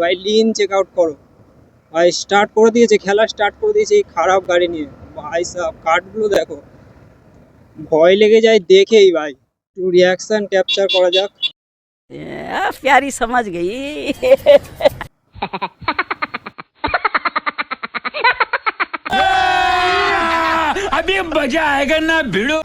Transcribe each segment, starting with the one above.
ভাই Lin check out করো ভাই, স্টার্ট করে দিয়েছে, খেলা স্টার্ট করে দিয়েছে এই খারাপ গাড়ি নিয়ে ভাই সাহেব। কাঠগুলো দেখো, ভয় লেগে যায় দেখেই ভাই। একটু রিয়াকশন ক্যাপচার করা যাক। प्यारी समझ गई। अभी मजा आएगा ना भिड़ो।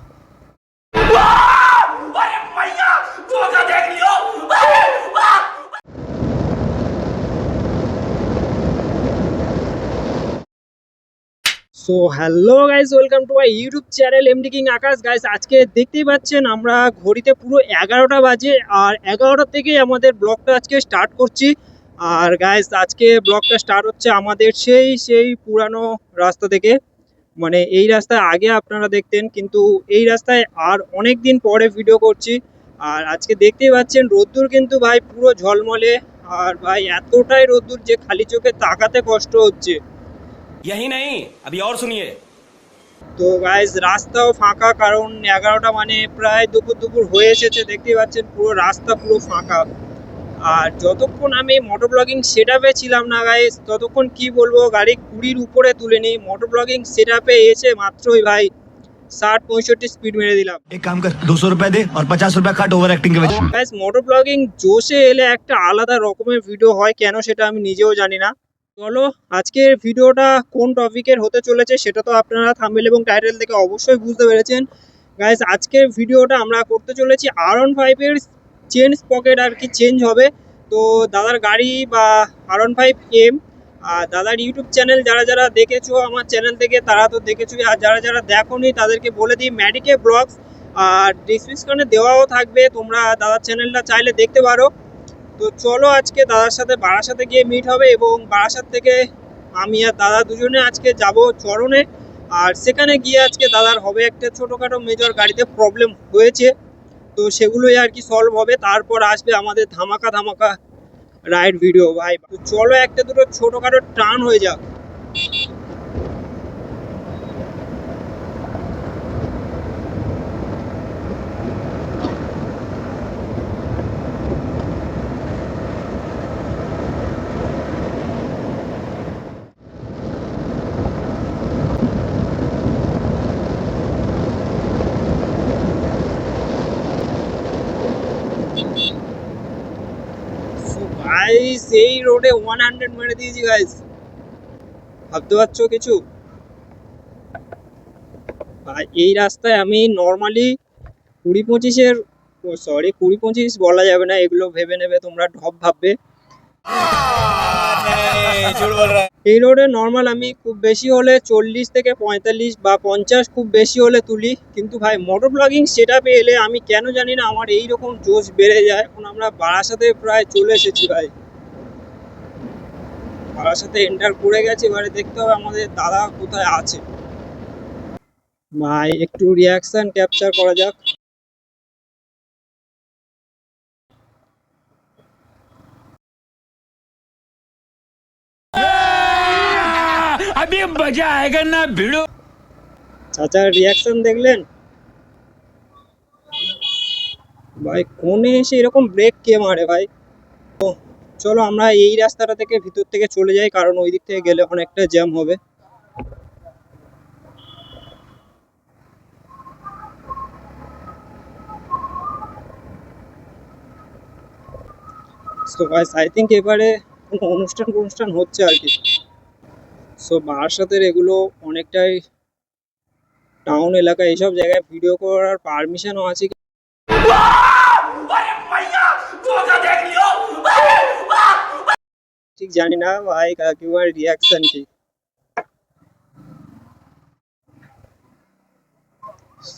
So hello guys, welcome to my YouTube channel MD king Akash. Guys আজকে দেখতেই পাচ্ছেন আমরা ঘড়িতে পুরো 11টা বাজে, আর 11টা থেকেই আমাদের ব্লগটা আজকে স্টার্ট করছি। আর গাইস আজকে ব্লগটা স্টার্ট হচ্ছে আমাদের সেই পুরানো রাস্তা থেকে। মানে এই রাস্তায় আগে আপনারা দেখতেন, কিন্তু এই রাস্তায় আর অনেক দিন পরে ভিডিও করছি। আর আজকে দেখতেই পাচ্ছেন রোদ্দুর কিন্তু ভাই পুরো ঝলমলে, আর ভাই এতটাই রোদ্দুর যে খালি চোখে তাকাতে কষ্ট হচ্ছে। यही नहीं, अभी और सुनिए। তো গাইজ রাস্তাও ফাঁকা, কারণ 11টা মানে প্রায় দুপুর হয়ে এসেছে। দেখতেই পাচ্ছেন পুরো রাস্তা পুরো ফাঁকা। আর যতক্ষণ আমি মোটর ব্লগিং সেট আপে ছিলাম না গাইজ, ততক্ষণ কি বলবো, গাড়ি 20-র উপরে তুলে নিই। মোটর ব্লগিং সেট আপে এসে মাত্রই ভাই 60-65 স্পিড মেরে দিলাম। एक काम कर 200 रुपए दे और 50 रुपए काट ओवर एक्टिंग के वजह। গাইজ মোটর ব্লগিং জোশে এলে একটা আলাদা রকমের ভিডিও হয়, কেন সেটা আমি নিজেও জানি না। চলো আজকের ভিডিওটা কোন টপিকের হতে চলেছে সেটা তো আপনারা থাম্বনেল এবং টাইটেল থেকে অবশ্যই বুঝতে পেরেছেন। গাইস আজকের ভিডিওটা আমরা করতে চলেছি R15 এর চেন স্পকেট আর কি চেঞ্জ হবে। তো দাদার গাড়ি বা R15M, আর দাদার ইউটিউব চ্যানেল যারা যারা দেখেছো আমার চ্যানেল থেকে তারা তো দেখেছো, আর যারা যারা দেখোনি তাদেরকে বলে দিই ম্যাডিকে ব্লগস, আর ডিসক্রিপশনে দেওয়াও থাকবে, তোমরা দাদার চ্যানেলটা চাইলে দেখতে পারো। তো চলো আজকে দাদার সাথে বারাসাতে গিয়ে মিট হবে, এবং বারাসাত থেকে আমি আর দাদা দুজনে আজকে যাব চরণে। আর সেখানে গিয়ে আজকে দাদার হবে একটা ছোটোখাটো মেজর গাড়িতে প্রবলেম হয়েছে, তো সেগুলোই আর কি সলভ হবে। তারপর আসবে আমাদের ধামাকা ধামাকা রাইড ভিডিও ভাই। তো চলো একটা দুটো ছোটোখাটো টার্ন হয়ে যাক। গাইস এই রোডে 100 মেরে দিয়েছি গাইস, ভাবতে পারছো কিছু? ভাই এই রাস্তায় আমি নর্মালি 20-25-এর, সরি 20-25 বলা যাবে না, এগুলো ভেবে নেবে তোমরা, ঢপ ভাববে। এই রোডে নর্মাল আমি খুব বেশি হলে 40 থেকে 45 বা 50 খুব বেশি হলে তুলি, কিন্তু ভাই মোটর ব্লগিং সেটা এলে আমি কেন জানি না আমার এইরকম জোশ বেড়ে যায়। এখন আমরা বারাসাতে প্রায় চলে এসেছি ভাই, বারাসাতে এন্টার করে গেছি। এবারে দেখতে হবে আমাদের দাদা কোথায় আছে। ভাই একটু রিয়াকশন ক্যাপচার করা যাক। अभी मजा आएगा ना भिड़ो। চাচার রিয়াকশন দেখলেন ভাই, কোনে এসে এরকম ব্রেক কে মারে ভাই। তো চলো আমরা এই রাস্তাটা থেকে ভিতর থেকে চলে যাই, কারণ ওই দিক থেকে গেলে অনেকটা জ্যাম হবে। সো গাইস আই থিঙ্ক এবারে কোনো অনুষ্ঠান হচ্ছে আর কি। সো বারাসাতের এগুলো অনেকটাই টাউন এলাকা, এইসব জায়গায় ভিডিও করার পারমিশনও আছে কি ঠিক জানি না ভাই, কাকিমার রিয়াকশন কি।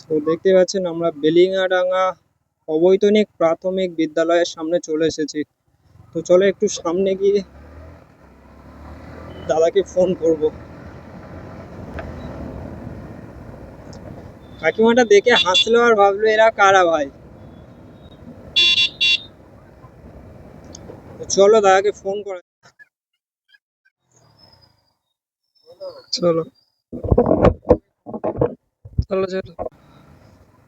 তো দেখতে পাচ্ছেন আমরা বেলিঙাডাঙ্গা অবৈতনিক প্রাথমিক বিদ্যালয়ের সামনে চলে এসেছি। তো চলো একটু সামনে গিয়ে দাদাকে ফোন করব। কাকিমাটা দেখে হাসলো আর ভাবলো এরা কারা ভাই। তো চলো দাদাকে ফোন করা, চলো চলো চলো।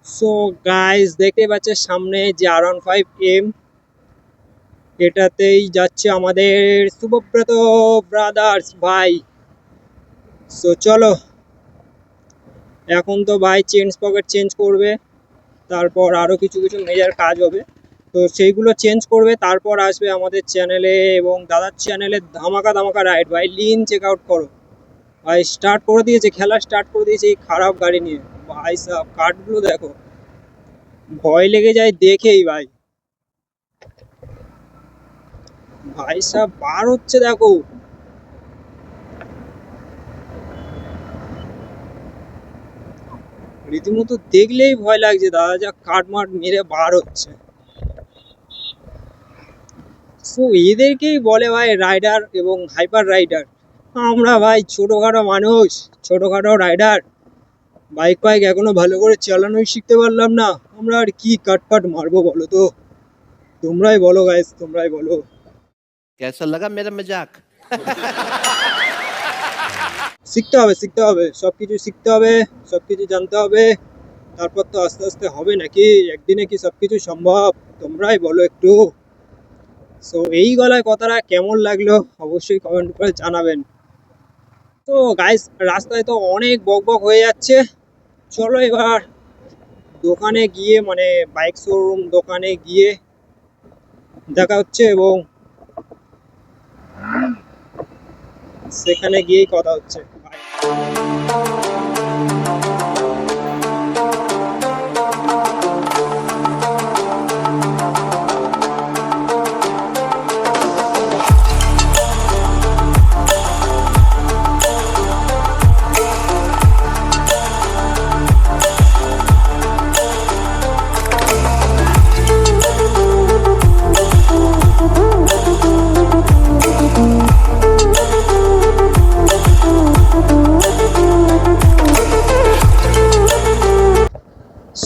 সো গাইস দেখতে পাচ্ছেন সামনে যে R15M, এটাতেই যাচ্ছে আমাদের শুভব্রত ব্রাদার্স ভাই। সো চলো, এখন তো ভাই চেঞ্জ পকেট চেঞ্জ করবে, তারপর আরও কিছু কিছু মেজার কাজ হবে, তো সেইগুলো চেঞ্জ করবে, তারপর আসবে আমাদের চ্যানেলে এবং দাদার চ্যানেলে ধামাকা ধামাকা রাইড। ভাই লিন চেক আউট করো ভাই, স্টার্ট করে দিয়েছে, খেলা স্টার্ট করে দিয়েছে এই খারাপ গাড়ি নিয়ে। ভাই সাহ কাঠগুলো দেখো, ভয় লেগে যায় দেখেই ভাই। ভাই সাহ বার হচ্ছে দেখো, রীতিমতো দেখলেই ভয় লাগছে, দাদা যা কাটমাট মেরে বার হচ্ছে। সো এদেরকেই বলে ভাই রাইডার এবং হাইপার রাইডার। আমরা ভাই ছোটোখাটো মানুষ, ছোটোখাটো রাইডার, বাইক ফাইক এখনো ভালো করে চালানোই শিখতে পারলাম না, আমরা আর কি কাটপাট মারবো বলো তো? তোমরাই বলো গাইস, তোমরাই বলো। कैसा लगा मेरा मजाक? শিখতে হবে, শিখতে হবে, সব কিছু শিখতে হবে, সব কিছু জানতে হবে, তারপর তো আস্তে আস্তে হবে নাকি? একদিনে কি সব কিছু সম্ভব? তোমরাই বলো একটু। সো এই গলায় কথাটা কেমন লাগলো অবশ্যই কমেন্ট করে জানাবেন। তো গাইস রাস্তায় তো অনেক বক বক হয়ে যাচ্ছে, চলো এবার দোকানে গিয়ে, মানে বাইক শোরুম দোকানে গিয়ে দেখা হচ্ছে এবং সেখানে গিয়েই কথা হচ্ছে।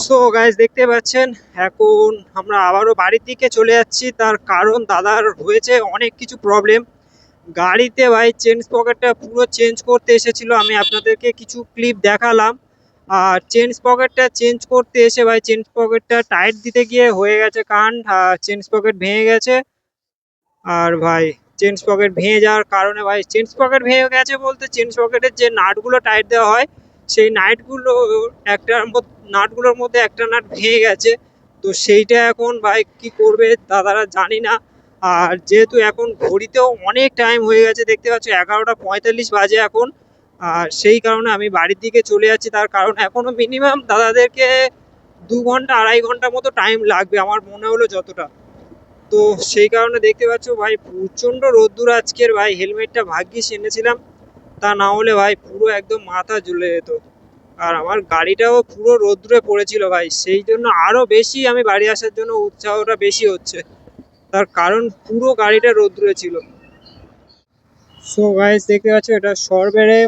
সো গাইজ দেখতে পাচ্ছেন এখন আমরা আবারও বাড়ির দিকে চলে যাচ্ছি, তার কারণ দাদার হয়েছে অনেক কিছু প্রবলেম গাড়িতে। ভাই চেঞ্জ পকেটটা পুরো চেঞ্জ করতে এসেছিলো, আমি আপনাদেরকে কিছু ক্লিপ দেখালাম। আর চেঞ্জ পকেটটা চেঞ্জ করতে এসে ভাই চেঞ্জ পকেটটা টাইট দিতে গিয়ে হয়ে গেছে কান, চেঞ্জ পকেট ভেঙে গেছে। আর ভাই চেঞ্জ পকেট ভেঙে যাওয়ার কারণে, ভাই চেঞ্জ পকেট ভেঙে গেছে বলতে চেঞ্জ পকেটের যে নাটগুলো টাইট দেওয়া হয় সেই নাটগুলো নাটগুলোর মধ্যে একটা নাট ভেঙে গেছে। তো সেইটা এখন ভাই কি করবে দাদারা জানি না। আর যেহেতু এখন ঘড়িতেও অনেক টাইম হয়ে গেছে, দেখতে পাচ্ছ 11:45 বাজে এখন, আর সেই কারণে আমি বাড়ির দিকে চলে যাচ্ছি। তার কারণ এখনও মিনিমাম দাদাদেরকে 2 ঘন্টা 2.5 ঘন্টা মতো টাইম লাগবে আমার মনে হলো যতটা। তো সেই কারণে দেখতে পাচ্ছ ভাই প্রচণ্ড রোদ্দুর আজকের, ভাই হেলমেটটা ভাগ্যিস এনেছিলাম, তা না হলে ভাই পুরো একদম মাথা জ্বলে যেত। আর আমার গাড়িটাও পুরো রোদ্দুরে পড়েছিল ভাই, সেই জন্য আরও বেশি আমি বাড়ি আসার জন্য উৎসাহটা বেশি হচ্ছে, তার কারণ পুরো গাড়িটা রোদ্দুরে ছিল। সো গাইস দেখতে পাচ্ছ এটা সরবেরে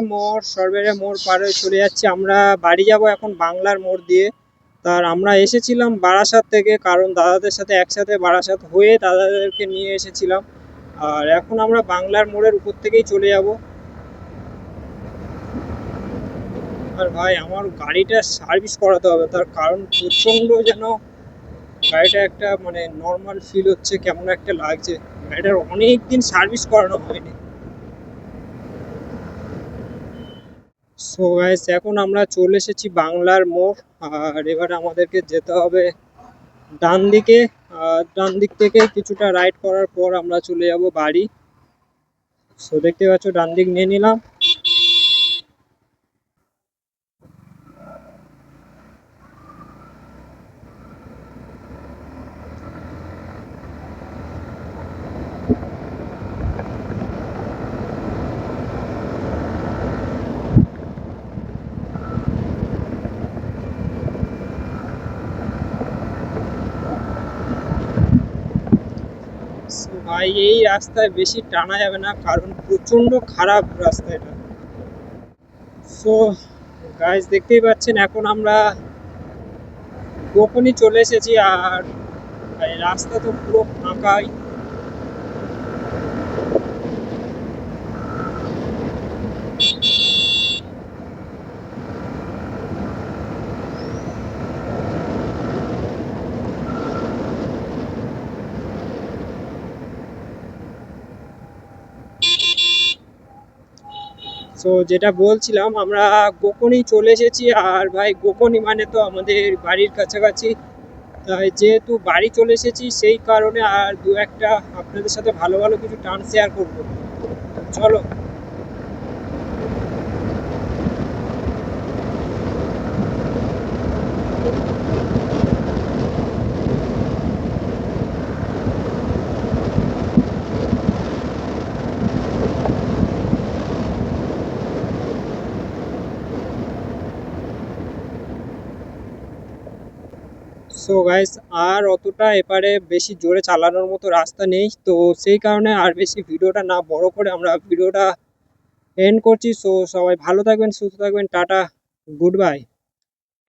মোড় পার হয়ে চলে যাচ্ছি আমরা, বাড়ি যাব এখন বাংলার মোড় দিয়ে। তার আমরা এসেছিলাম বারাসাত থেকে, কারণ দাদাদের সাথে একসাথে বারাসাত হয়ে দাদাদেরকে নিয়ে এসেছিলাম। আর এখন আমরা বাংলার মোড়ের উপর থেকেই চলে যাব। আর ভাই আমার গাড়িটা সার্ভিস করাতে হবে, তার কারণ প্রচণ্ড যেন গাড়িটা একটা মানে নর্মাল ফিল হচ্ছে, কেমন একটা লাগছে, গাড়িটার অনেক দিন সার্ভিস করানো হয়নি। সো গাইস এখন আমরা চলে এসেছি বাংলার মোড়, আর এবার আমাদেরকে যেতে হবে ডান দিকে। ডান দিক থেকে কিছুটা রাইড করার পর আমরা চলে যাব বাড়ি। সো দেখতে পাচ্ছ ডান দিক নিয়ে নিলাম। ভাই এই রাস্তায় বেশি টানা যাবে না, কারণ প্রচণ্ড খারাপ রাস্তা এটা। সো গাইস দেখতেই পাচ্ছেন এখন আমরা গোপনই চলে এসেছি, আর রাস্তা তো পুরো ফাঁকাই। সো যেটা বলছিলাম, আমরা গোকর্ণী চলে এসেছি। আর ভাই গোকর্ণী মানে তো আমাদের বাড়ির কাছাকাছি, তাই যেহেতু বাড়ি চলে এসেছি সেই কারণে আর দু একটা আপনাদের সাথে ভালো ভালো কিছু টার্ন শেয়ার করবো। চলো। সো গাইস, আর অতটা এপারে বেশি জোরে চালানোর মতো রাস্তা নেই, তো সেই কারণে আর বেশি ভিডিওটা না বড় করে আমরা ভিডিওটা এন্ড করছি। সো সবাই ভালো থাকবেন, সুস্থ থাকবেন, টাটা, গুড বাই।